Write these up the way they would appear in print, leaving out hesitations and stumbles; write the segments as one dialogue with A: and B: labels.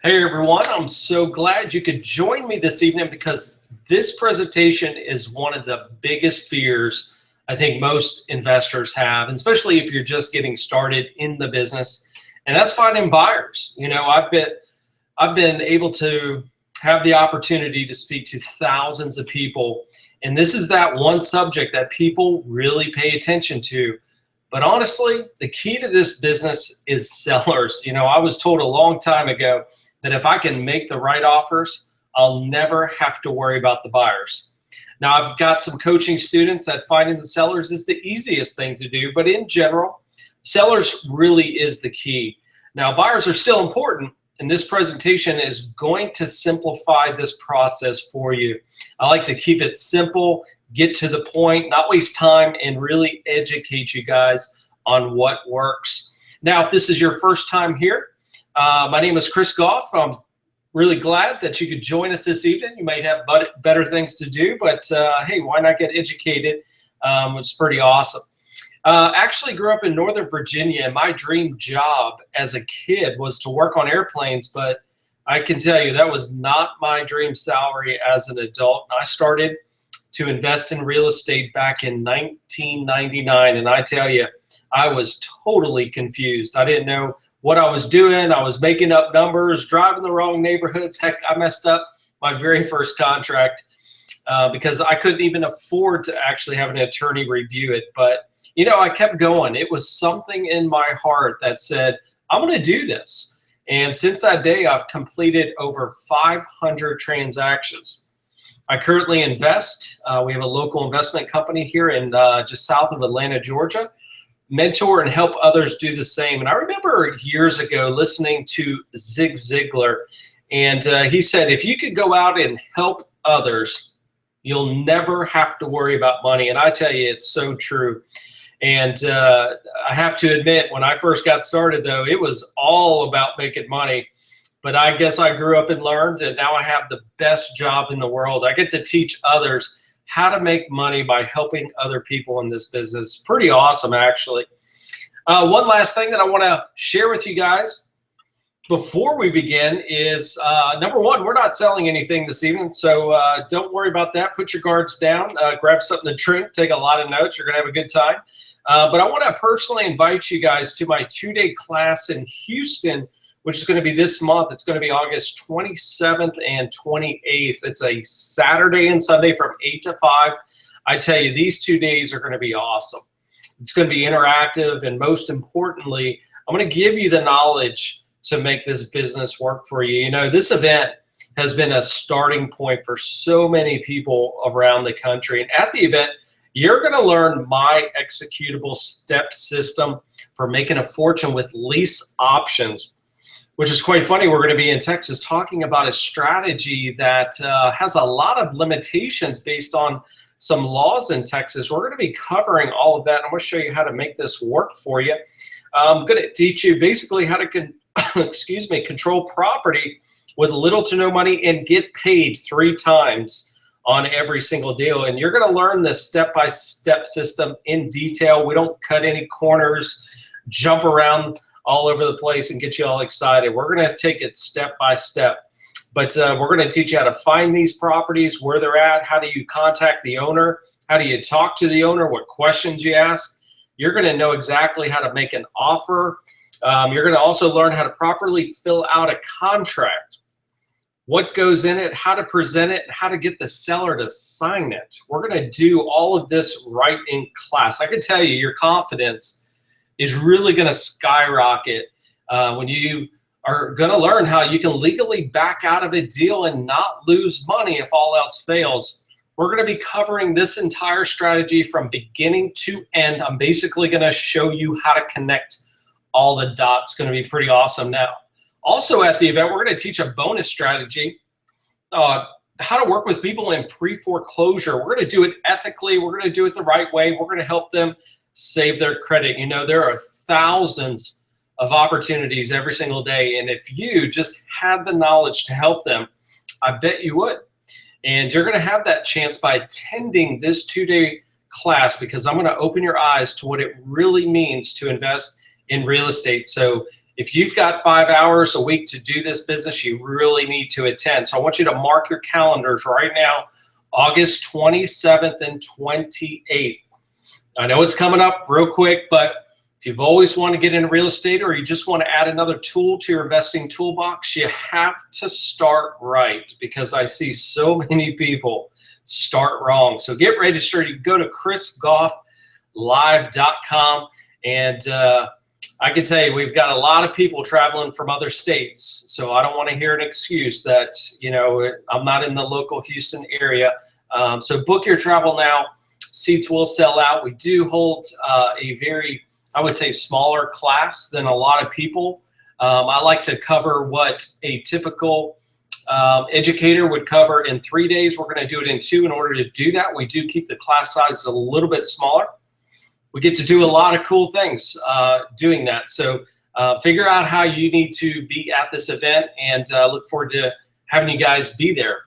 A: Hey everyone, I'm so glad you could join me this evening because this presentation is one of the biggest fears I think most investors have, and especially if you're just getting started in the business, and that's finding buyers. I've been able to have the opportunity to speak to thousands of people, and this is that one subject that people really pay attention to. But honestly, the key to this business is sellers. I was told a long time ago that if I can make the right offers, I'll never have to worry about the buyers. Now, I've got some coaching students that finding the sellers is the easiest thing to do, but in general, sellers really is the key. Now, buyers are still important, and this presentation is going to simplify this process for you. I like to keep it simple, get to the point, not waste time, and really educate you guys on what works. Now, if this is your first time here, my name is Chris Goff. I'm really glad that you could join us this evening. You might have better things to do, but hey, why not get educated? It's pretty awesome. Actually grew up in Northern Virginia, and my dream job as a kid was to work on airplanes, but I can tell you that was not my dream salary as an adult. I started to invest in real estate back in 1999, and I tell you, I was totally confused. I didn't know what I was doing. I was making up numbers, driving the wrong neighborhoods. Heck, I messed up my very first contract because I couldn't even afford to actually have an attorney review it. But, I kept going. It was something in my heart that said, I'm going to do this. And since that day, I've completed over 500 transactions. I currently invest. We have a local investment company here in just south of Atlanta, Georgia. Mentor and help others do the same. And I remember years ago listening to Zig Ziglar, and he said, if you could go out and help others, you'll never have to worry about money. And I tell you, it's so true. And I have to admit, when I first got started, though, it was all about making money. But I guess I grew up and learned, and now I have the best job in the world. I get to teach others how to make money by helping other people in this business. Pretty awesome, actually. One last thing that I want to share with you guys before we begin is, number one, we're not selling anything this evening, so don't worry about that. Put your guards down, grab something to drink, take a lot of notes. You're going to have a good time. But I want to personally invite you guys to my 2-day class in Houston, which is going to be this month. It's going to be August 27th and 28th. It's a Saturday and Sunday from 8 to 5. I tell you, these 2 days are going to be awesome. It's going to be interactive, and most importantly, I'm going to give you the knowledge to make this business work for you. This event has been a starting point for so many people around the country. And at the event, you're going to learn my executable step system for making a fortune with lease options, which is quite funny. We're going to be in Texas talking about a strategy that has a lot of limitations based on some laws in Texas. We're going to be covering all of that. I'm going to show you how to make this work for you. I'm going to teach you basically how to control property with little to no money and get paid 3 times on every single deal. And you're going to learn this step-by-step system in detail. We don't cut any corners, jump around all over the place and get you all excited. We're going to take it step by step. But we're going to teach you how to find these properties, where they're at, how do you contact the owner, how do you talk to the owner, what questions you ask. You're going to know exactly how to make an offer. You're going to also learn how to properly fill out a contract, what goes in it, how to present it, and how to get the seller to sign it. We're going to do all of this right in class. I can tell you, your confidence is really going to skyrocket when you are going to learn how you can legally back out of a deal and not lose money if all else fails. We're going to be covering this entire strategy from beginning to end. I'm basically going to show you how to connect all the dots. It's going to be pretty awesome. Now, also at the event, we're going to teach a bonus strategy, how to work with people in pre-foreclosure. We're going to do it ethically. We're going to do it the right way. We're going to help them save their credit. There are thousands of opportunities every single day, and if you just had the knowledge to help them, I bet you would. And you're going to have that chance by attending this 2-day class, because I'm going to open your eyes to what it really means to invest in real estate. So If you've got 5 hours a week to do this business, you really need to attend. So I want you to mark your calendars right now, August 27th and 28th. I know it's coming up real quick, but if you've always wanted to get into real estate or you just want to add another tool to your investing toolbox, you have to start right, because I see so many people start wrong. So get registered. You can go to chrisgofflive.com, and I can tell you, we've got a lot of people traveling from other states, so I don't want to hear an excuse that, you know, I'm not in the local Houston area. So book your travel now. Seats will sell out. We do hold a very, I would say, smaller class than a lot of people. I like to cover what a typical educator would cover in 3 days. We're going to do it in 2. In order to do that, we do keep the class sizes a little bit smaller. We get to do a lot of cool things doing that. So figure out how you need to be at this event, and look forward to having you guys be there.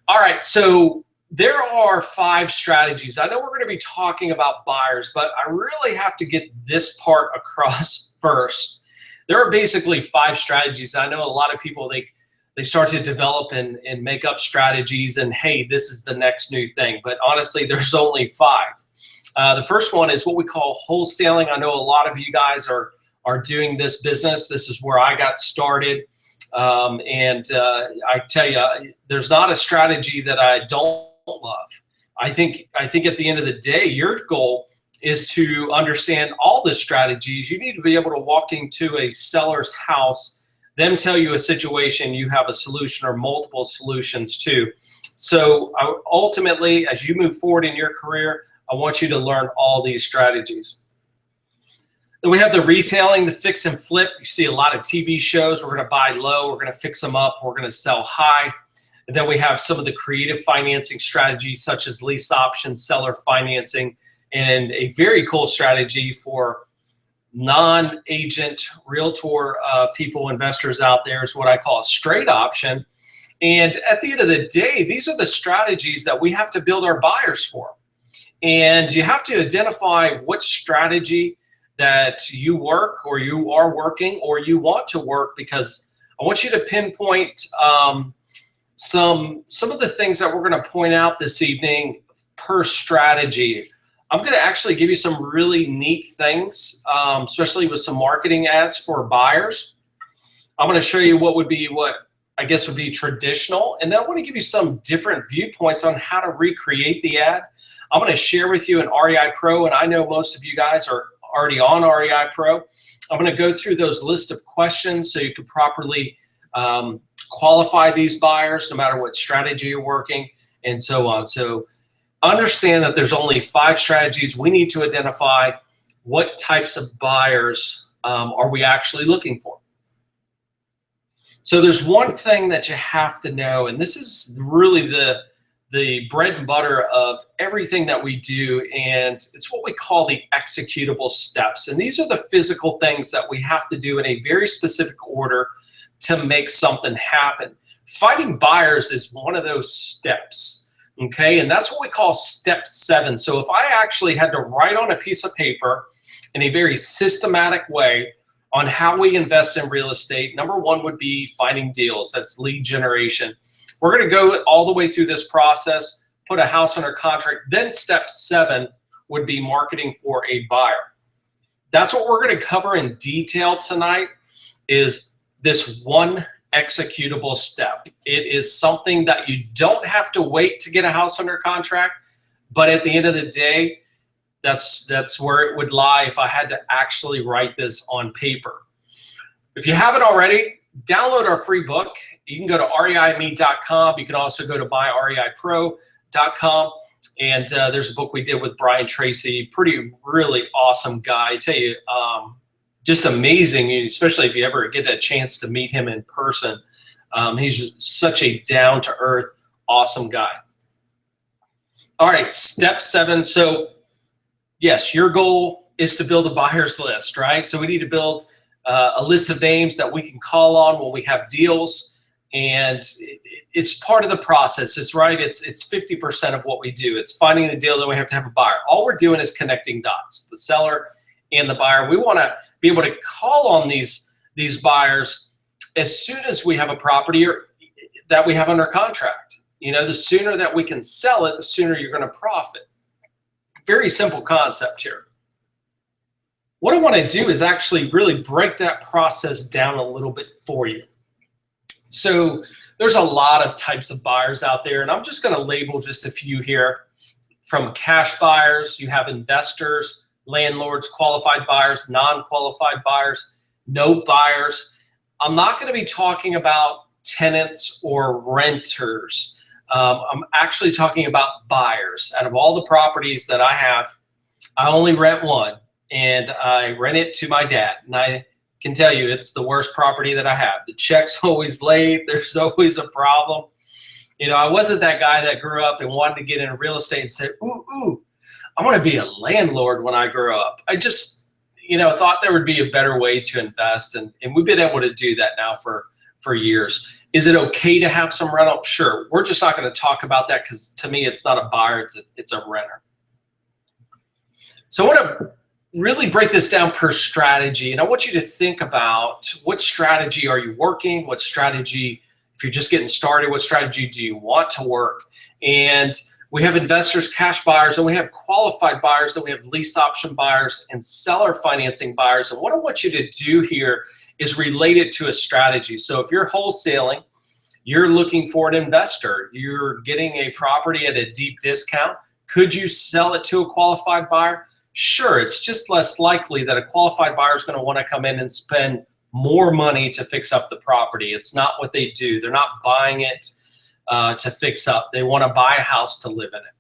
A: All right, so there are 5 strategies. I know we're going to be talking about buyers, but I really have to get this part across first. There are basically 5 strategies. I know a lot of people, they start to develop and make up strategies, and hey, this is the next new thing. But honestly, there's only 5. The first one is what we call wholesaling. I know a lot of you guys are doing this business. This is where I got started. I tell you, there's not a strategy that I don't love. I think at the end of the day, your goal is to understand all the strategies. You need to be able to walk into a seller's house, them tell you a situation, you have a solution or multiple solutions too. So ultimately, as you move forward in your career, I want you to learn all these strategies. Then we have the retailing, the fix and flip. You see a lot of TV shows. We're going to buy low, we're going to fix them up, we're going to sell high. And then we have some of the creative financing strategies, such as lease options, seller financing, and a very cool strategy for non-agent realtor people, investors out there, is what I call a straight option. And at the end of the day, these are the strategies that we have to build our buyers for. And you have to identify what strategy that you work, or you are working, or you want to work, because I want you to pinpoint some of the things that we're going to point out this evening per strategy. I'm going to actually give you some really neat things, especially with some marketing ads for buyers. I'm going to show you what I guess would be traditional, and then I want to give you some different viewpoints on how to recreate the ad. I'm going to share with you an REI Pro, and I know most of you guys are already on REI Pro. I'm going to go through those list of questions so you can properly qualify these buyers, no matter what strategy you're working, and so on. So understand that there's only 5 strategies. We need to identify what types of buyers are we actually looking for. So there's one thing that you have to know, and this is really the bread and butter of everything that we do, and it's what we call the executable steps. And these are the physical things that we have to do in a very specific order to make something happen. Finding buyers is one of those steps, okay? And that's what we call step 7. So if I actually had to write on a piece of paper in a very systematic way on how we invest in real estate, number 1 would be finding deals. That's lead generation. We're going to go all the way through this process, put a house under contract. Then step 7 would be marketing for a buyer. That's what we're going to cover in detail tonight, is this one executable step. It is something that you don't have to wait to get a house under contract, but at the end of the day, that's where it would lie if I had to actually write this on paper. If you haven't already, download our free book. You can go to reime.com. You can also go to myreipro.com. And there's a book we did with Brian Tracy. Really awesome guy. I tell you, just amazing, especially if you ever get a chance to meet him in person. He's such a down-to-earth, awesome guy. All right, step 7. So yes, your goal is to build a buyer's list, right? So we need to build a list of names that we can call on when we have deals, and it's part of the process. It's right. It's 50% of what we do. It's finding the deal, then we have to have a buyer. All we're doing is connecting dots, the seller and the buyer. We want to be able to call on these these buyers as soon as we have a property that we have under contract. The sooner that we can sell it, the sooner you're going to profit. Very simple concept here. What I want to do is actually really break that process down a little bit for you. So there's a lot of types of buyers out there, and I'm just going to label just a few here. From cash buyers, you have investors, landlords, qualified buyers, non-qualified buyers, note buyers. I'm not going to be talking about tenants or renters. I'm actually talking about buyers. Out of all the properties that I have, I only rent one, and I rent it to my dad. And I can tell you, it's the worst property that I have. The check's always late. There's always a problem. I wasn't that guy that grew up and wanted to get into real estate and said, ooh, I want to be a landlord when I grow up. I just, thought there would be a better way to invest. And we've been able to do that now for years. Is it okay to have some rental? Sure. We're just not going to talk about that because to me, it's not a buyer, it's a renter. So I want to really break this down per strategy. And I want you to think about what strategy are you working? What strategy, if you're just getting started, what strategy do you want to work? And we have investors, cash buyers, and we have qualified buyers, and we have lease option buyers and seller financing buyers. And what I want you to do here is related to a strategy. So if you're wholesaling, you're looking for an investor, you're getting a property at a deep discount. Could you sell it to a qualified buyer? Sure, it's just less likely that a qualified buyer is going to want to come in and spend more money to fix up the property. It's not what they do. They're not buying it to fix up. They want to buy a house to live in it.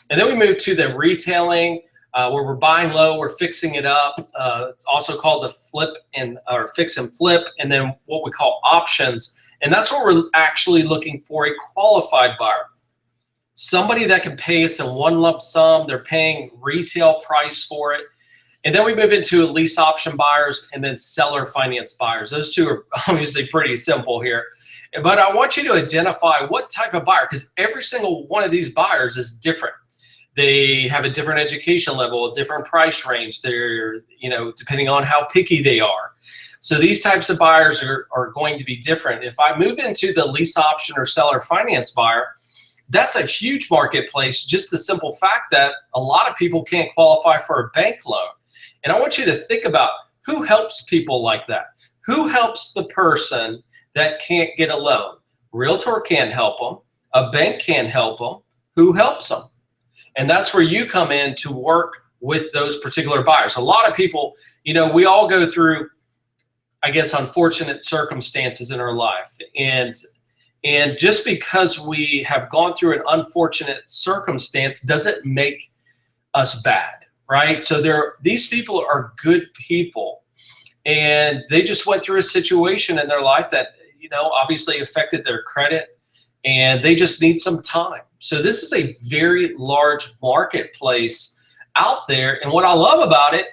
A: And then we move to the retailing, where we're buying low, we're fixing it up. It's also called the fix and flip, and then what we call options. And that's what we're actually looking for, a qualified buyer. Somebody that can pay us in one lump sum. They're paying retail price for it. And then we move into lease option buyers and then seller finance buyers. Those two are obviously pretty simple here. But I want you to identify what type of buyer, because every single one of these buyers is different. They have a different education level, a different price range. They're, depending on how picky they are. So these types of buyers are going to be different. If I move into the lease option or seller finance buyer, that's a huge marketplace. Just the simple fact that a lot of people can't qualify for a bank loan. And I want you to think about who helps people like that. Who helps the person that can't get a loan? Realtor can't help them. A bank can't help them. Who helps them? And that's where you come in to work with those particular buyers. A lot of people, we all go through, I guess, unfortunate circumstances in our life. And just because we have gone through an unfortunate circumstance doesn't make us bad, right? So these people are good people, and they just went through a situation in their life that, obviously affected their credit, and they just need some time. So this is a very large marketplace out there. And what I love about it,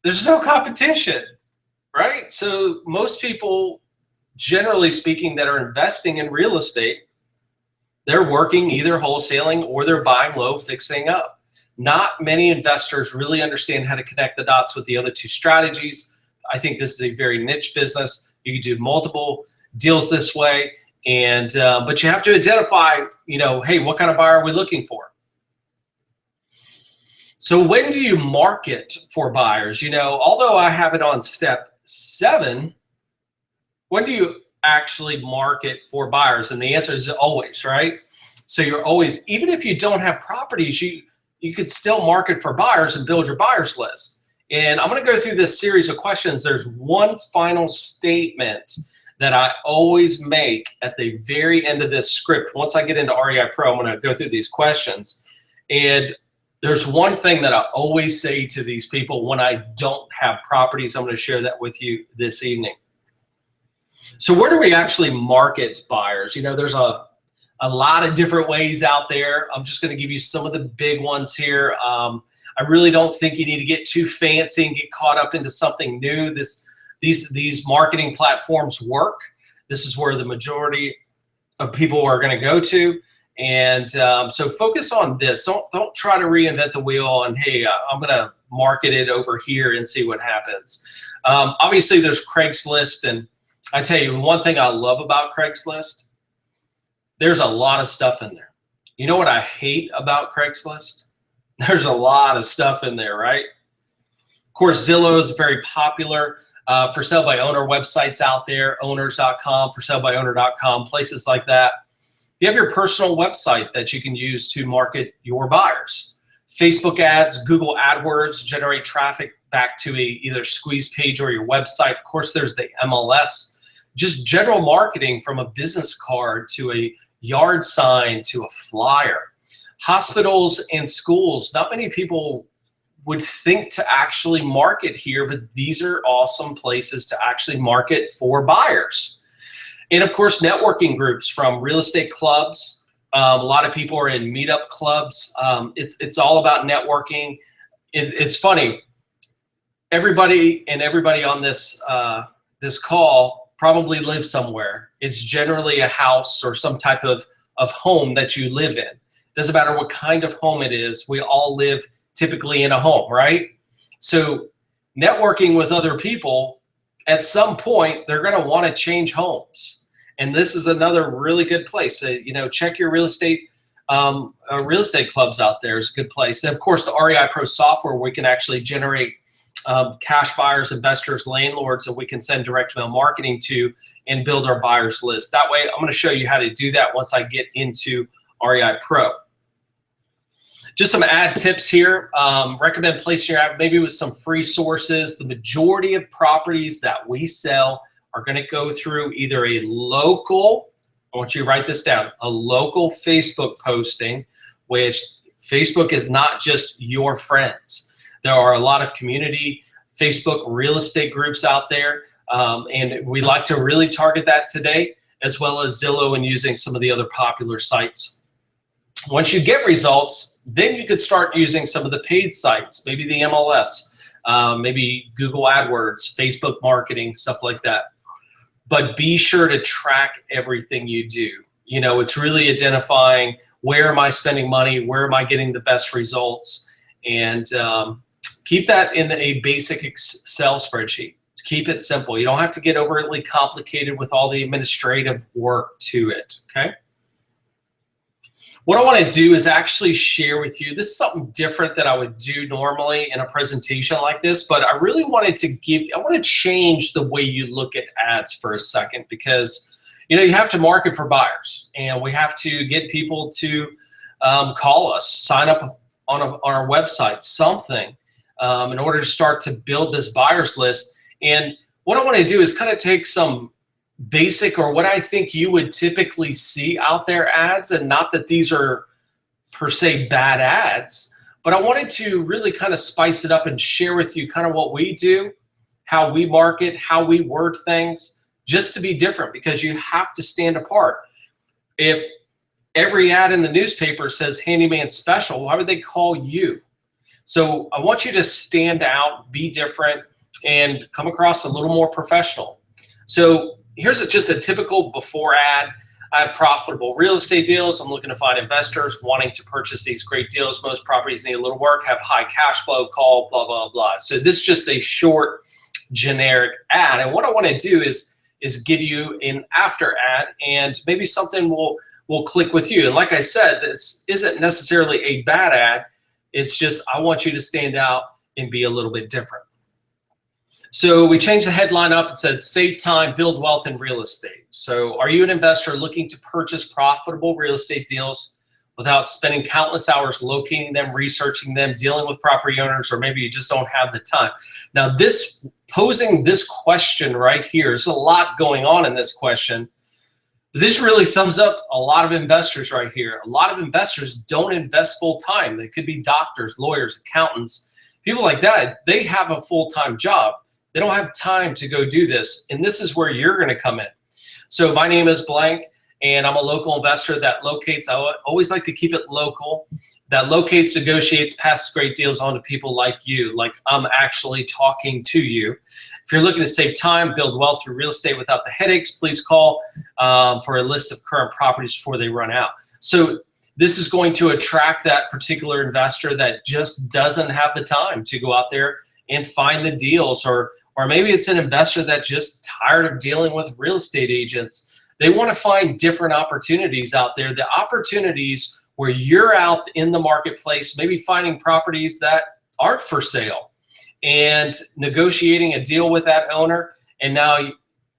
A: there's no competition, right? So most people, generally speaking, that are investing in real estate, they're working either wholesaling or they're buying low, fixing up. Not many investors really understand how to connect the dots with the other two strategies. I think this is a very niche business. You can do multiple deals this way, and but you have to identify, hey, what kind of buyer are we looking for? So when do you market for buyers? Although I have it on step 7, when do you actually market for buyers? And the answer is always, right? So you're always, even if you don't have properties, you could still market for buyers and build your buyers list. And I'm going to go through this series of questions. There's one final statement that I always make at the very end of this script. Once I get into REI Pro, I'm going to go through these questions. And there's one thing that I always say to these people when I don't have properties. I'm going to share that with you this evening. So where do we actually market buyers? There's a lot of different ways out there. I'm just going to give you some of the big ones here. I really don't think you need to get too fancy and get caught up into something new. These marketing platforms work. This is where the majority of people are going to go to. And so focus on this. Don't try to reinvent the wheel and, hey, I'm going to market it over here and see what happens. Obviously, there's Craigslist, and I tell you, one thing I love about Craigslist, there's a lot of stuff in there. You know what I hate about Craigslist? There's a lot of stuff in there, right? Of course, Zillow is very popular. For sale by owner websites out there, owners.com, for sale by owner.com, places like that. You have your personal website that you can use to market your buyers. Facebook ads, Google AdWords generate traffic back to either squeeze page or your website. Of course, there's the MLS. Just general marketing from a business card to a yard sign to a flyer. Hospitals and schools, not many people would think to actually market here, but these are awesome places to actually market for buyers. And of course, networking groups from real estate clubs. A lot of people are in meetup clubs. It's all about networking. It's funny. Everybody on this this call probably lives somewhere. It's generally a house or some type of home that you live in. Doesn't matter what kind of home it is. We all live typically in a home, right? So networking with other people, at some point, they're going to want to change homes. And this is another really good place. Check your real estate clubs out there is a good place. And of course, the REI Pro software, we can actually generate cash buyers, investors, landlords that we can send direct mail marketing to and build our buyers list. That way, I'm going to show you how to do that once I get into REI Pro. Just some ad tips here. Recommend placing your ad maybe with some free sources. The majority of properties that we sell are going to go through either a local, I want you to write this down, a local Facebook posting, which Facebook is not just your friends. There are a lot of community Facebook real estate groups out there, and we like to really target that today, as well as Zillow and using some of the other popular sites. Once you get results, then you could start using some of the paid sites, maybe the MLS, maybe Google AdWords, Facebook marketing, stuff like that. But be sure to track everything you do. It's really identifying where am I spending money, where am I getting the best results, and keep that in a basic Excel spreadsheet. Keep it simple. You don't have to get overly complicated with all the administrative work to it, okay? What I want to do is actually share with you, this is something different that I would do normally in a presentation like this, but I really wanted to I want to change the way you look at ads for a second, because you have to market for buyers, and we have to get people to call us, sign up on our website, something in order to start to build this buyers list. And what I want to do is kind of take some basic, or what I think you would typically see out there ads, and not that these are per se bad ads, but I wanted to really kind of spice it up and share with you kind of what we do, how we market, how we word things, just to be different, because you have to stand apart. If every ad in the newspaper says handyman special, why would they call you? So I want you to stand out, be different, and come across a little more professional. So here's just a typical before ad. I have profitable real estate deals. I'm looking to find investors wanting to purchase these great deals. Most properties need a little work, have high cash flow, call, blah, blah, blah. So this is just a short, generic ad. And what I want to do is give you an after ad, and maybe something will click with you. And like I said, this isn't necessarily a bad ad. It's just I want you to stand out and be a little bit different. So we changed the headline up. It said, save time, build wealth in real estate. So are you an investor looking to purchase profitable real estate deals without spending countless hours locating them, researching them, dealing with property owners, or maybe you just don't have the time? Now, posing this question right here, there's a lot going on in this question. But this really sums up a lot of investors right here. A lot of investors don't invest full time. They could be doctors, lawyers, accountants, people like that. They have a full-time job. They don't have time to go do this, and this is where you're going to come in. So my name is blank, and I'm a local investor that locates, I always like to keep it local, that locates, negotiates, passes great deals on to people like you, like I'm actually talking to you. If you're looking to save time, build wealth through real estate without the headaches, please call for a list of current properties before they run out. So this is going to attract that particular investor that just doesn't have the time to go out there and find the deals, or maybe it's an investor that's just tired of dealing with real estate agents. They want to find different opportunities out there, the opportunities where you're out in the marketplace, maybe finding properties that aren't for sale and negotiating a deal with that owner, and now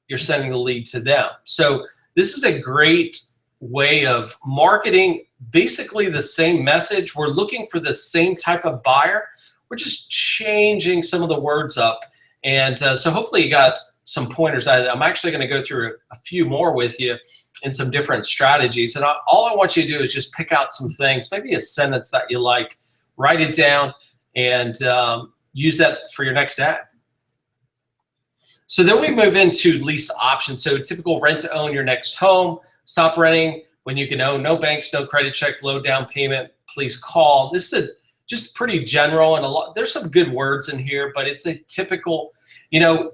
A: you're sending the lead to them. So this is a great way of marketing basically the same message. We're looking for the same type of buyer. We're just changing some of the words up. And so hopefully you got some pointers. I'm actually going to go through a few more with you in some different strategies. And all I want you to do is just pick out some things, maybe a sentence that you like, write it down, and use that for your next ad. So then we move into lease options. So typical rent to own your next home, stop renting when you can own, no banks, no credit check, low down payment, please call. This is just pretty general, and there's some good words in here, but it's a typical,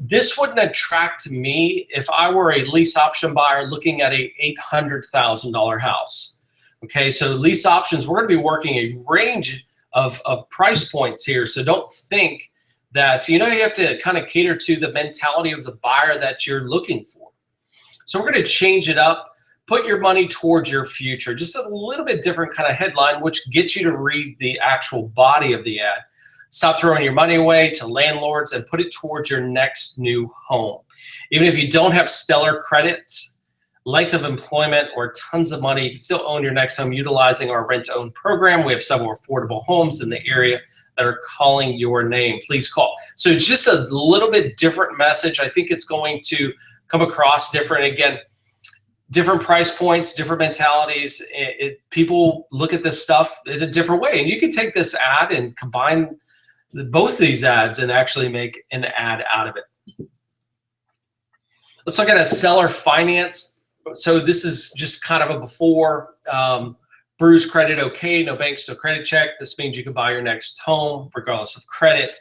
A: this wouldn't attract me if I were a lease option buyer looking at a $800,000 house. Okay, so lease options, we're gonna be working a range of price points here. So don't think that, you have to kind of cater to the mentality of the buyer that you're looking for. So we're gonna change it up. Put your money towards your future. Just a little bit different kind of headline, which gets you to read the actual body of the ad. Stop throwing your money away to landlords and put it towards your next new home. Even if you don't have stellar credit, length of employment, or tons of money, you can still own your next home utilizing our rent-to-own program. We have several affordable homes in the area that are calling your name. Please call. So it's just a little bit different message. I think it's going to come across different. Again, different price points, different mentalities. People look at this stuff in a different way. And you can take this ad and combine both these ads and actually make an ad out of it. Let's look at a seller finance. So this is just kind of a before. Bruise credit, okay, no banks, no credit check. This means you can buy your next home regardless of credit.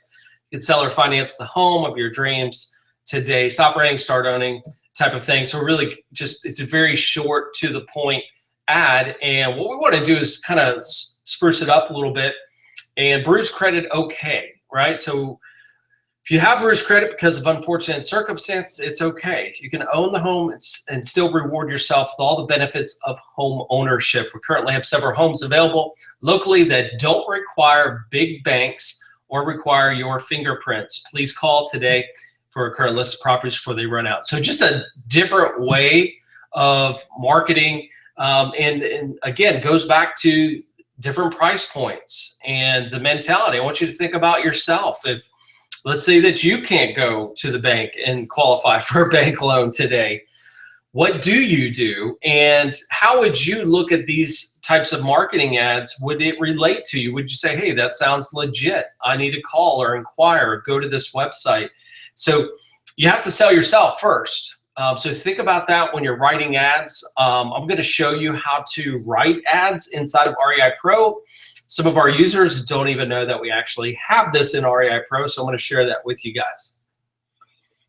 A: You can seller finance the home of your dreams today. Stop renting, start owning type of thing. So really just, it's a very short to the point ad. And what we want to do is kind of spruce it up a little bit. And bruise credit, okay, right? So if you have bruise credit because of unfortunate circumstance, it's okay. You can own the home and still reward yourself with all the benefits of home ownership. We currently have several homes available locally that don't require big banks or require your fingerprints. Please call today for a current list of properties before they run out. So just a different way of marketing, and again, goes back to different price points and the mentality. I want you to think about yourself. If let's say that you can't go to the bank and qualify for a bank loan today, what do you do? And how would you look at these types of marketing ads? Would it relate to you? Would you say, hey, that sounds legit. I need to call or inquire or go to this website. So you have to sell yourself first. So think about that when you're writing ads. I'm going to show you how to write ads inside of REI Pro. Some of our users don't even know that we actually have this in REI Pro, so I'm going to share that with you guys.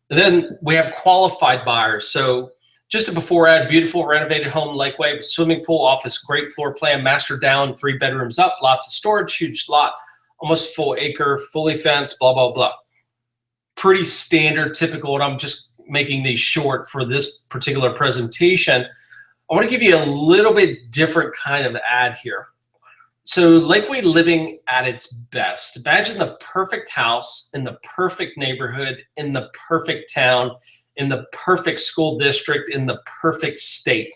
A: And then we have qualified buyers. So just a before ad, beautiful renovated home, lakeway, swimming pool, office, great floor plan, master down, 3 bedrooms up, lots of storage, huge lot, almost full acre, fully fenced, blah, blah, blah. Pretty standard, typical, and I'm just making these short for this particular presentation. I want to give you a little bit different kind of ad here. So Lakeway living at its best. Imagine the perfect house in the perfect neighborhood, in the perfect town, in the perfect school district, in the perfect state.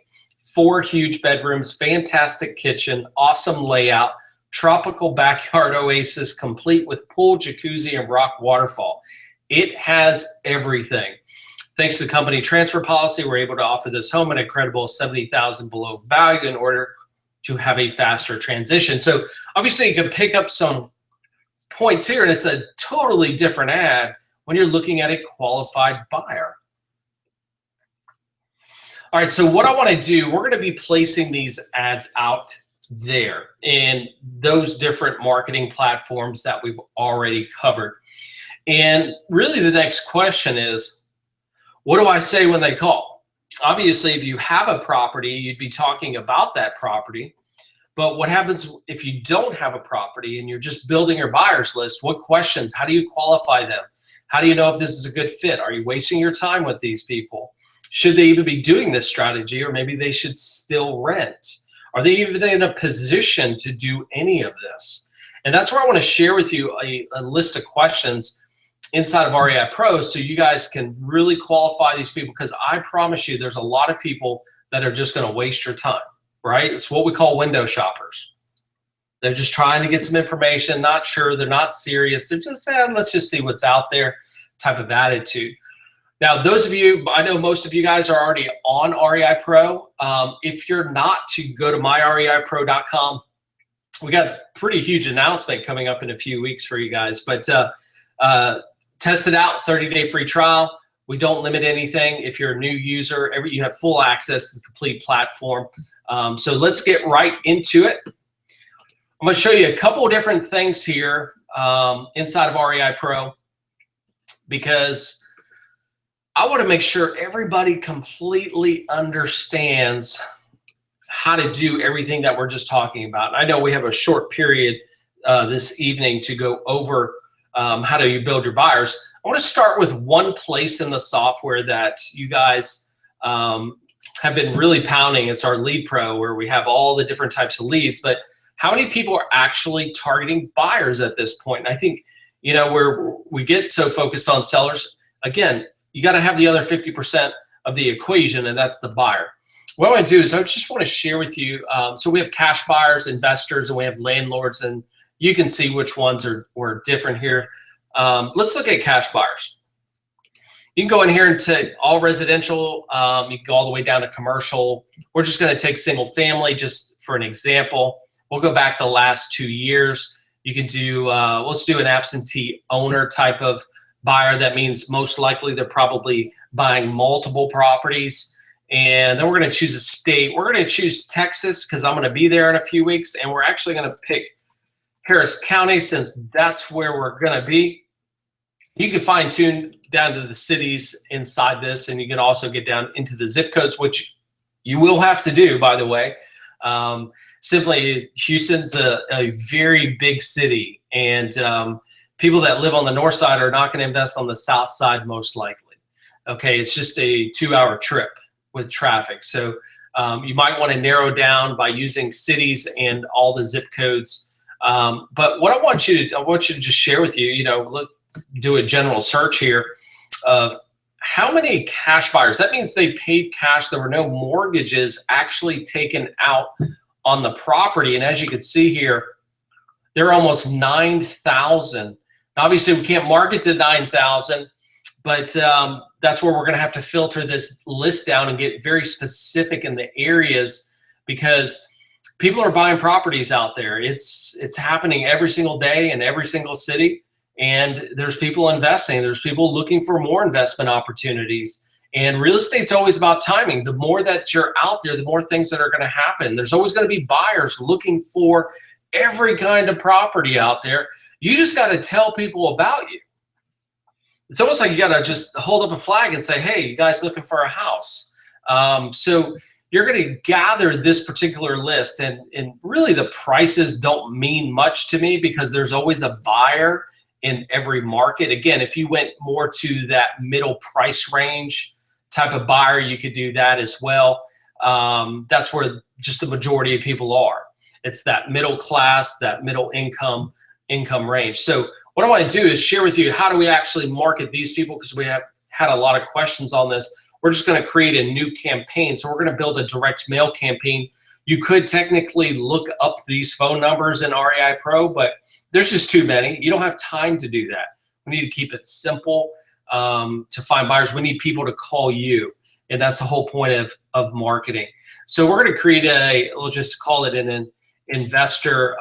A: 4 huge bedrooms, fantastic kitchen, awesome layout, tropical backyard oasis, complete with pool, jacuzzi, and rock waterfall. It has everything. Thanks to the company transfer policy, we're able to offer this home at a credible $70,000 below value in order to have a faster transition. So obviously you can pick up some points here, and it's a totally different ad when you're looking at a qualified buyer. All right, so what I want to do, we're going to be placing these ads out there in those different marketing platforms that we've already covered. And really the next question is, what do I say when they call? Obviously, if you have a property, you'd be talking about that property. But what happens if you don't have a property and you're just building your buyers list? What questions? How do you qualify them? How do you know if this is a good fit? Are you wasting your time with these people? Should they even be doing this strategy, or maybe they should still rent? Are they even in a position to do any of this? And that's where I want to share with you a list of questions inside of REI Pro so you guys can really qualify these people, because I promise you there's a lot of people that are just going to waste your time, right? It's what we call window shoppers. They're just trying to get some information, not sure, they're not serious. They're just saying, let's just see what's out there type of attitude. Now, those of you, I know most of you guys are already on REI Pro. If you're not, to go to myreipro.com. We got a pretty huge announcement coming up in a few weeks for you guys, but test it out, 30-day free trial. We don't limit anything. If you're a new user, you have full access to the complete platform. So let's get right into it. I'm going to show you a couple of different things here inside of REI Pro, because I want to make sure everybody completely understands how to do everything that we're just talking about. I know we have a short period this evening to go over how do you build your buyers. I want to start with one place in the software that you guys have been really pounding. It's our Lead Pro, where we have all the different types of leads. But how many people are actually targeting buyers at this point? And I think, you know, where we get so focused on sellers, again, you got to have the other 50% of the equation, and that's the buyer. What I want to do is I just want to share with you. So we have cash buyers, investors, and we have landlords, and you can see which ones are different here. Let's look at cash buyers. You can go in here and take all residential. You can go all the way down to commercial. We're just going to take single family just for an example. We'll go back the last 2 years. You can do, let's do an absentee owner type of buyer. That means most likely they're probably buying multiple properties. And then we're going to choose a state. We're going to choose Texas because I'm going to be there in a few weeks. And we're actually going to pick Harris County since that's where we're going to be. You can fine tune down to the cities inside this, and you can also get down into the zip codes, which you will have to do, by the way. Simply, Houston's a very big city, and people that live on the north side are not going to invest on the south side most likely. Okay, it's just a 2-hour trip with traffic. So you might want to narrow down by using cities and all the zip codes. But what I want you to just share with you, you know, let's do a general search here of how many cash buyers. That means they paid cash. There were no mortgages actually taken out on the property. And as you can see here, there are almost 9,000. Obviously, we can't market to 9,000, but that's where we're going to have to filter this list down and get very specific in the areas, because people are buying properties out there. It's happening every single day in every single city, and there's people investing. There's people looking for more investment opportunities. And real estate's always about timing. The more that you're out there, the more things that are going to happen. There's always going to be buyers looking for every kind of property out there. You just got to tell people about you. It's almost like you got to just hold up a flag and say, hey, you guys looking for a house? So you're going to gather this particular list, and really the prices don't mean much to me because there's always a buyer in every market. Again, if you went more to that middle price range type of buyer, you could do that as well. That's where just the majority of people are. It's that middle class, that middle income range. So what I want to do is share with you how do we actually market these people, because we have had a lot of questions on this. We're just going to create a new campaign. So we're going to build a direct mail campaign. You could technically look up these phone numbers in REI Pro, but there's just too many. You don't have time to do that. We need to keep it simple to find buyers. We need people to call you, and that's the whole point of marketing. So we're going to create we'll just call it an investor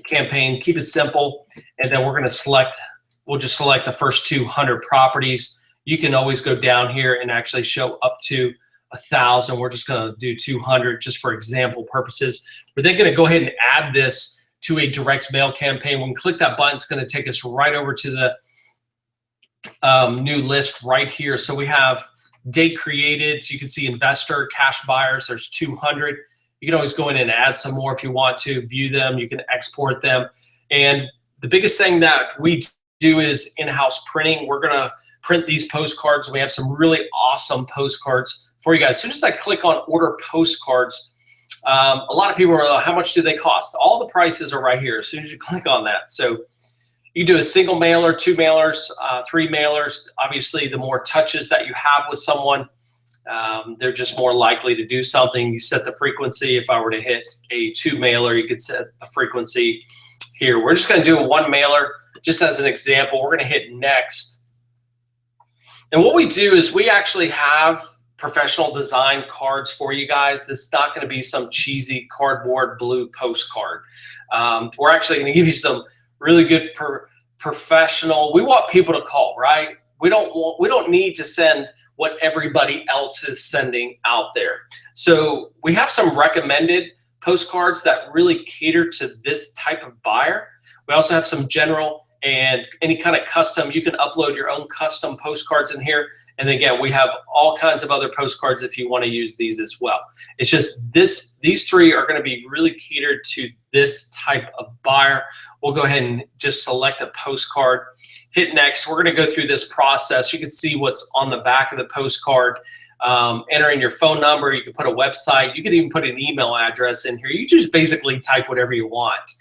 A: campaign. Keep it simple, and then we're going to we'll just select the first 200 properties. You can always go down here and actually show up to 1,000. We're just going to do 200 just for example purposes. We're then going to go ahead and add this to a direct mail campaign. When we click that button, it's going to take us right over to the new list right here. So we have date created. So you can see investor, cash buyers. There's 200. You can always go in and add some more if you want to, view them, you can export them. And the biggest thing that we do is in-house printing. We're gonna print these postcards. We have some really awesome postcards for you guys. As soon as I click on order postcards, a lot of people are like, how much do they cost? All the prices are right here as soon as you click on that. So you can do a single mailer, 2 mailers, 3 mailers. Obviously, the more touches that you have with someone, they're just more likely to do something. You set the frequency. If I were to hit a 2 mailer, you could set a frequency here. We're just going to do a 1 mailer just as an example. We're going to hit next. And what we do is we actually have professional design cards for you guys. This is not going to be some cheesy cardboard blue postcard. We're actually going to give you some really good professional. We want people to call, right? We don't need to send what everybody else is sending out there. So we have some recommended postcards that really cater to this type of buyer. We also have some general and any kind of custom. You can upload your own custom postcards in here. And again, we have all kinds of other postcards if you want to use these as well. It's just these 3 are going to be really catered to this type of buyer. We'll go ahead and just select a postcard, hit next. We're going to go through this process. You can see what's on the back of the postcard. Enter in your phone number. You can put a website. You could even put an email address in here. You just basically type whatever you want.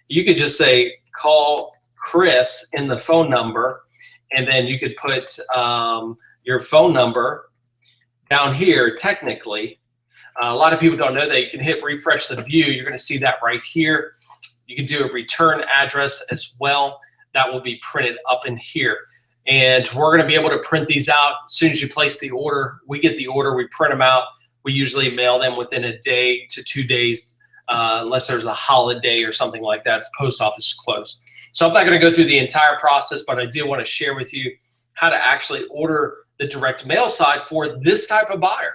A: You could just say, call Chris in the phone number, and then you could put your phone number down here. Technically, a lot of people don't know that. You can hit refresh the view. You're going to see that right here. You can do a return address as well. That will be printed up in here. And we're going to be able to print these out as soon as you place the order. We get the order, we print them out. We usually mail them within a day to 2 days, unless there's a holiday or something like that. The post office is closed. So I'm not going to go through the entire process, but I do want to share with you how to actually order the direct mail side for this type of buyer.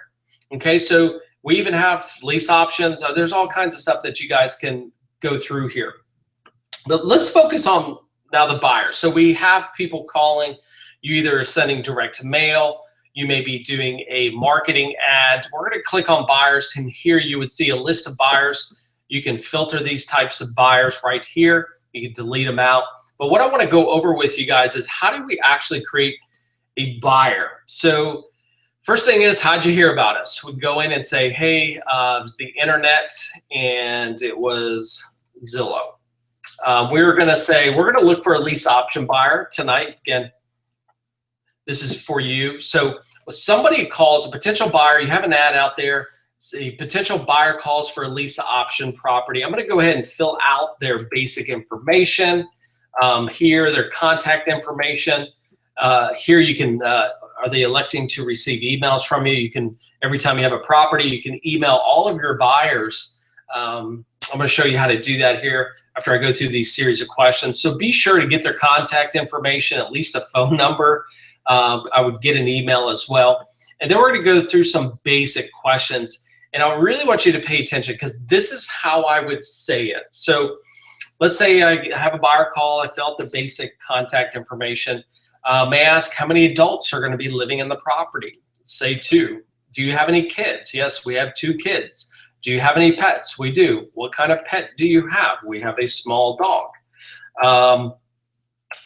A: Okay, so we even have lease options. There's all kinds of stuff that you guys can go through here. But let's focus on now the buyer. So we have people calling. You either are sending direct mail. You may be doing a marketing ad. We're going to click on buyers, and here you would see a list of buyers. You can filter these types of buyers right here. You can delete them out. But what I want to go over with you guys is how do we actually create a buyer? So first thing is, how'd you hear about us? We go in and say, hey, it was the internet and it was Zillow. We're going to say, we're going to look for a lease option buyer tonight. Again, this is for you. So when somebody calls, a potential buyer, you have an ad out there, a potential buyer calls for a lease option property. I'm going to go ahead and fill out their basic information. Here, their contact information. Here you can, are they electing to receive emails from you? You can, every time you have a property, you can email all of your buyers. I'm going to show you how to do that here after I go through these series of questions. So be sure to get their contact information, at least a phone number. I would get an email as well. And then we're going to go through some basic questions. And I really want you to pay attention because this is how I would say it. So let's say I have a buyer call. I fill out the basic contact information. May I ask how many adults are going to be living in the property? Say 2. Do you have any kids? Yes, we have 2 kids. Do you have any pets? We do. What kind of pet do you have? We have a small dog.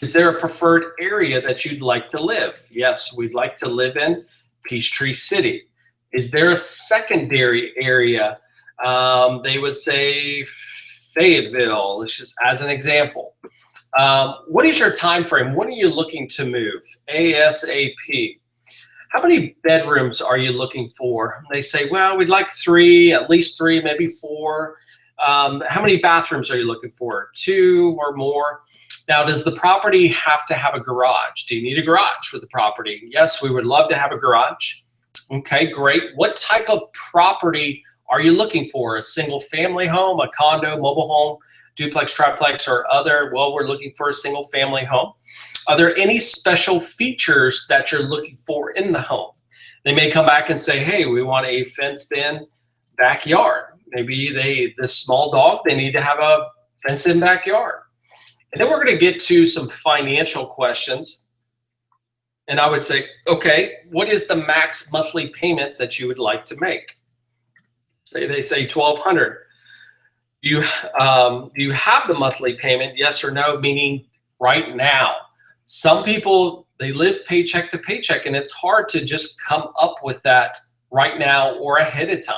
A: Is there a preferred area that you'd like to live? Yes, we'd like to live in Peachtree City. Is there a secondary area? They would say Fayetteville, this is as an example. What is your time frame? When are you looking to move? ASAP. How many bedrooms are you looking for? They say, well, we'd like 3, at least 3, maybe 4. How many bathrooms are you looking for? 2 or more. Now, does the property have to have a garage? Do you need a garage for the property? Yes, we would love to have a garage. Okay, great. What type of property are you looking for? A single family home, a condo, mobile home, duplex, triplex, or other? Well, we're looking for a single family home. Are there any special features that you're looking for in the home? They may come back and say, hey, we want a fenced in backyard. Maybe this small dog, they need to have a fenced in backyard. And then we're going to get to some financial questions. And I would say, okay, what is the max monthly payment that you would like to make? Say they say 1,200. Do you have the monthly payment? Yes or no, meaning right now. Some people, they live paycheck to paycheck, and it's hard to just come up with that right now or ahead of time.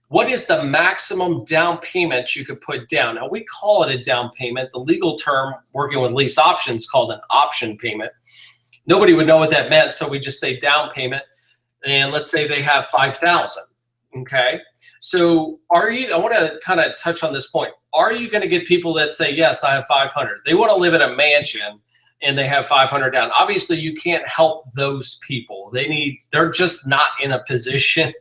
A: What is the maximum down payment you could put down? Now, we call it a down payment. The legal term working with lease options called an option payment. Nobody would know what that meant, so we just say down payment. And let's say they have 5,000. Okay, so I want to kind of touch on this point. Are you going to get people that say, yes, I have 500? They want to live in a mansion and they have 500 down. Obviously, you can't help those people. They're just not in a position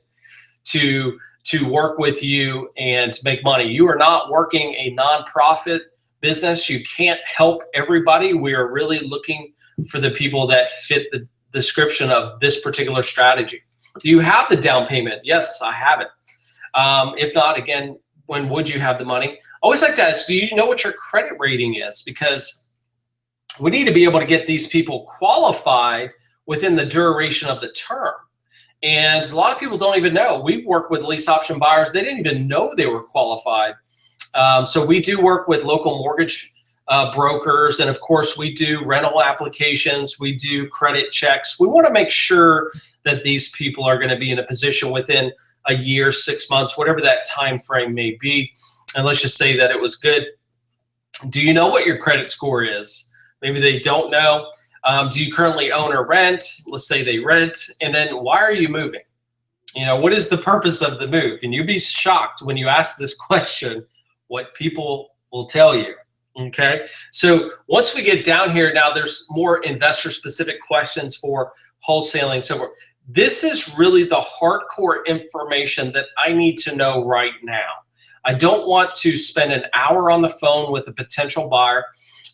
A: to work with you and to make money. You are not working a nonprofit business. You can't help everybody. We are really looking for the people that fit the description of this particular strategy. Do you have the down payment? Yes, I have it. If not, again, when would you have the money? Always like to ask, do you know what your credit rating is? Because we need to be able to get these people qualified within the duration of the term. And a lot of people don't even know. We work with lease option buyers. They didn't even know they were qualified. So we do work with local mortgage brokers. And of course, we do rental applications. We do credit checks. We want to make sure that these people are going to be in a position within a year, 6 months, whatever that time frame may be. And let's just say that it was good. Do you know what your credit score is? Maybe they don't know. Do you currently own or rent? Let's say they rent. And then why are you moving? You know, what is the purpose of the move? And you'd be shocked when you ask this question, what people will tell you. Okay, so once we get down here, now there's more investor specific questions for wholesaling. So this is really the hardcore information that I need to know right now. I don't want to spend an hour on the phone with a potential buyer.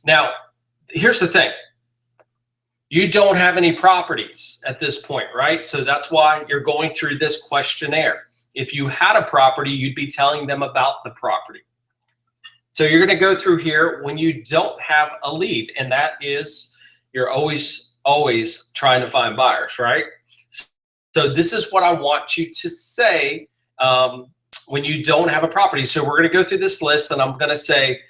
A: Now, here's the thing. You don't have any properties at this point, right? So that's why you're going through this questionnaire. If you had a property, you'd be telling them about the property. So you're going to go through here when you don't have a lead, and that is you're always trying to find buyers, right? So this is what I want you to say when you don't have a property. So we're going to go through this list, and I'm going to say,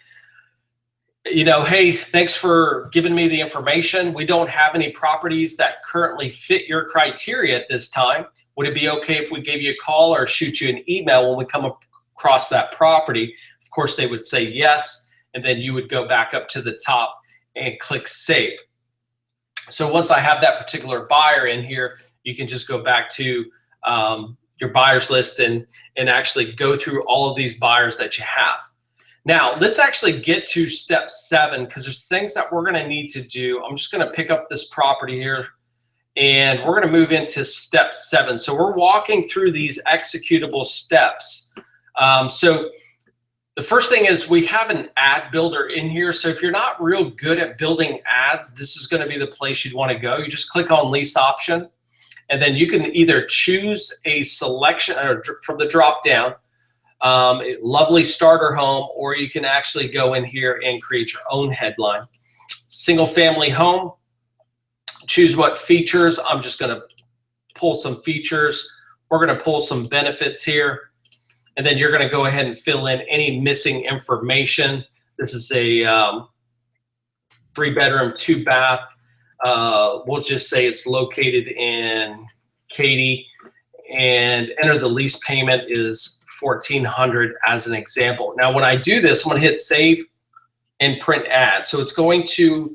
A: you know, hey, thanks for giving me the information. We don't have any properties that currently fit your criteria at this time. Would it be okay if we gave you a call or shoot you an email when we come across that property? Of course, they would say yes, and then you would go back up to the top and click save. So once I have that particular buyer in here, you can just go back to your buyers list and actually go through all of these buyers that you have. Now, let's actually get to step 7 because there's things that we're going to need to do. I'm just going to pick up this property here and we're going to move into step 7. So we're walking through these executable steps. So the first thing is we have an ad builder in here. So if you're not real good at building ads, this is going to be the place you'd want to go. You just click on lease option and then you can either choose a selection from the drop down. A lovely starter home, or you can actually go in here and create your own headline. Single family home, choose what features. I'm just going to pull some features. We're going to pull some benefits here, and then you're going to go ahead and fill in any missing information. This is a 3-bedroom, 2-bath. We'll just say it's located in Katy, and enter the lease payment is $1,400 as an example. Now, when I do this, I'm going to hit save and print ad. So it's going to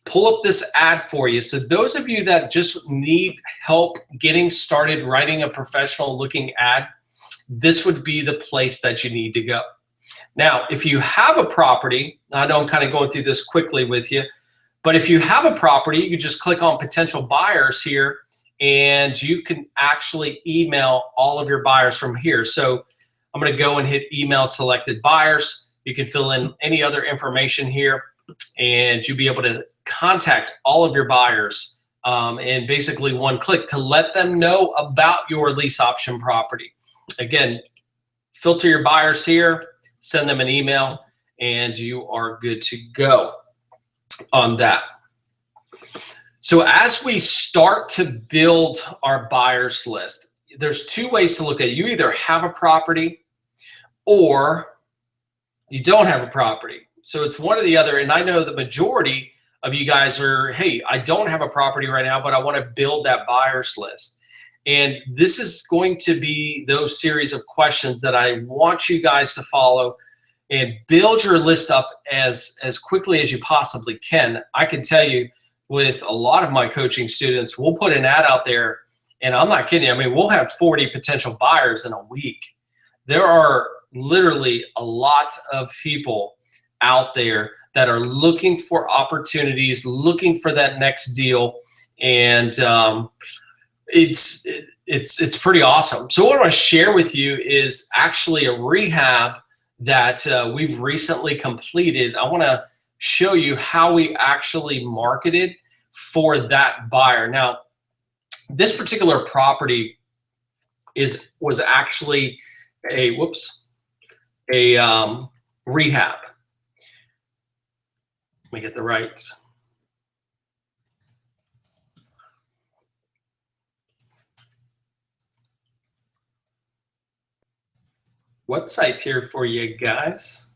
A: pull up this ad for you. So those of you that just need help getting started writing a professional looking ad, this would be the place that you need to go. Now, if you have a property, I know I'm kind of going through this quickly with you, but if you have a property, you just click on potential buyers here, and you can actually email all of your buyers from here. So I'm going to go and hit email selected buyers. You can fill in any other information here, and you'll be able to contact all of your buyers in basically one click to let them know about your lease option property. Again, filter your buyers here, send them an email, and you are good to go on that. So as we start to build our buyers list, there's two ways to look at it. You either have a property or you don't have a property. So it's one or the other. And I know the majority of you guys are, hey, I don't have a property right now, but I want to build that buyer's list. And this is going to be those series of questions that I want you guys to follow and build your list up as quickly as you possibly can. I can tell you with a lot of my coaching students, we'll put an ad out there, and I'm not kidding. I mean, we'll have 40 potential buyers in a week. There are literally a lot of people out there that are looking for opportunities, looking for that next deal, and it's pretty awesome. So what I want to share with you is actually a rehab that we've recently completed. I want to show you how we actually marketed for that buyer. Now, this particular property was actually a rehab. Let me get the right. Website here for you guys.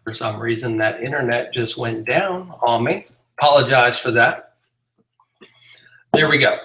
A: For some reason, that internet just went down on me. Apologize for that. There we go.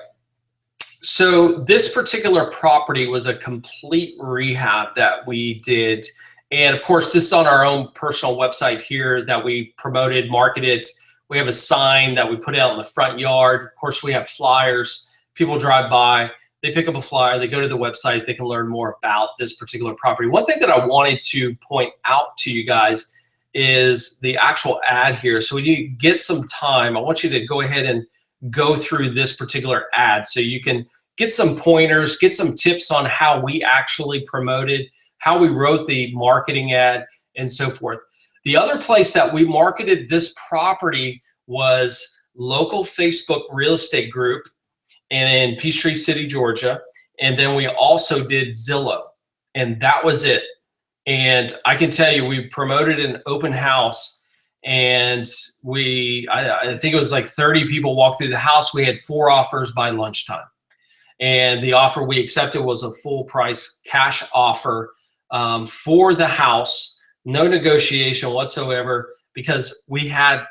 A: So this particular property was a complete rehab that we did. And of course, this is on our own personal website here that we promoted, marketed. We have a sign that we put out in the front yard. Of course, we have flyers. People drive by, they pick up a flyer, they go to the website, they can learn more about this particular property. One thing that I wanted to point out to you guys is the actual ad here. So when you get some time, I want you to go ahead and go through this particular ad so you can get some pointers, get some tips on how we actually promoted, how we wrote the marketing ad, and so forth. The other place that we marketed this property was local Facebook real estate group in Peachtree City, Georgia. And then we also did Zillow, and that was it. And I can tell you, we promoted an open house, and I think it was like 30 people walked through the house. We had 4 offers by lunchtime. And the offer we accepted was a full price cash offer for the house, no negotiation whatsoever, because we had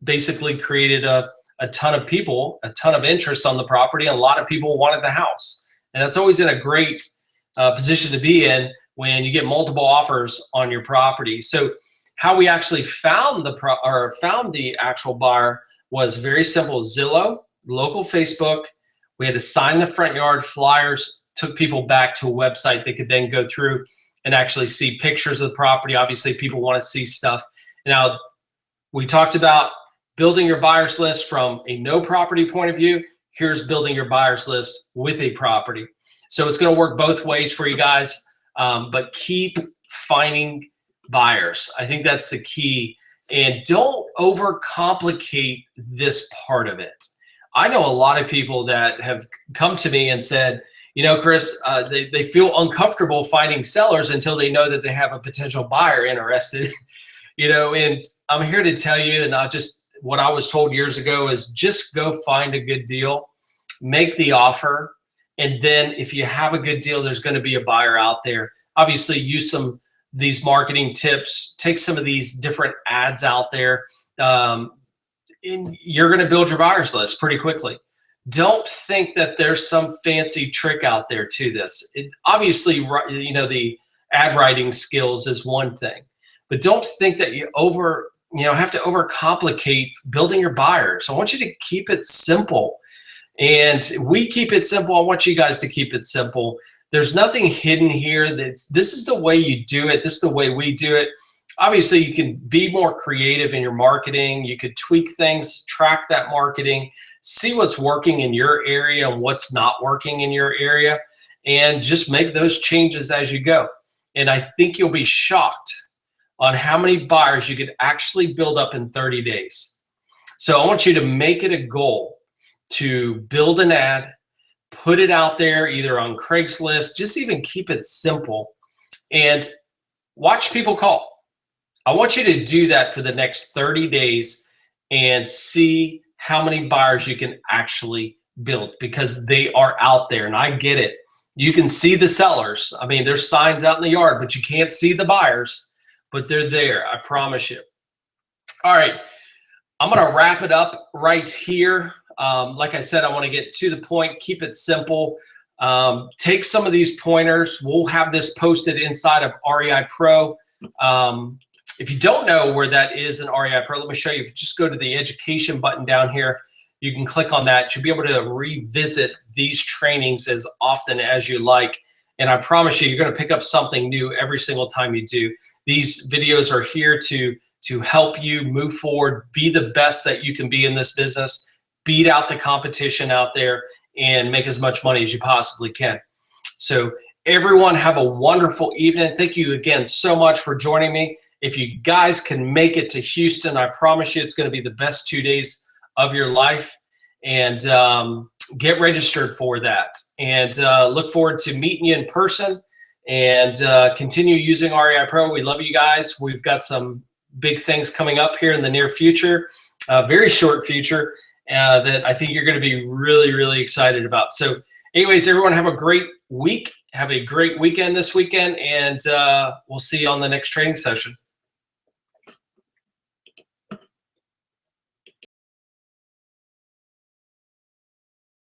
A: basically created a ton of people, a ton of interest on the property, and a lot of people wanted the house. And that's always in a great position to be in when you get multiple offers on your property. So how we actually found the actual buyer was very simple. Zillow, local Facebook. We had to sign the front yard flyers, took people back to a website they could then go through and actually see pictures of the property. Obviously, people want to see stuff. Now, we talked about building your buyer's list from a no property point of view. Here's building your buyer's list with a property. So it's going to work both ways for you guys, but keep finding buyers. I think that's the key. And don't overcomplicate this part of it. I know a lot of people that have come to me and said, you know, Chris, they feel uncomfortable finding sellers until they know that they have a potential buyer interested. You know, and I'm here to tell you, and what I was told years ago is just go find a good deal, make the offer, and then if you have a good deal, there's going to be a buyer out there. Obviously, use these marketing tips, take some of these different ads out there, and you're going to build your buyer's list pretty quickly. Don't think that there's some fancy trick out there to this. Obviously, you know, the ad writing skills is one thing, but don't think that you have to overcomplicate building your buyers. I want you to keep it simple. And we keep it simple. I want you guys to keep it simple. There's nothing hidden here. This is the way you do it. This is the way we do it. Obviously, you can be more creative in your marketing. You could tweak things, track that marketing, see what's working in your area and what's not working in your area, and just make those changes as you go. And I think you'll be shocked on how many buyers you could actually build up in 30 days. So I want you to make it a goal to build an ad, put it out there either on Craigslist, just even keep it simple, and watch people call. I want you to do that for the next 30 days and see how many buyers you can actually build, because they are out there, and I get it. You can see the sellers. I mean, there's signs out in the yard, but you can't see the buyers, but they're there, I promise you. All right, I'm gonna wrap it up right here. Like I said, I wanna get to the point, keep it simple. Take some of these pointers. We'll have this posted inside of REI Pro. If you don't know where that is in REI Pro, let me show you. If you just go to the education button down here, you can click on that. You'll be able to revisit these trainings as often as you like. And I promise you, you're going to pick up something new every single time you do. These videos are here to help you move forward, be the best that you can be in this business, beat out the competition out there, and make as much money as you possibly can. So everyone have a wonderful evening. Thank you again so much for joining me. If you guys can make it to Houston, I promise you it's going to be the best 2 days of your life. And get registered for that. And look forward to meeting you in person, and continue using REI Pro. We love you guys. We've got some big things coming up here in the near future, very short future, that I think you're going to be really, really excited about. So anyways, everyone have a great week. Have a great weekend this weekend, and we'll see you on the next training session.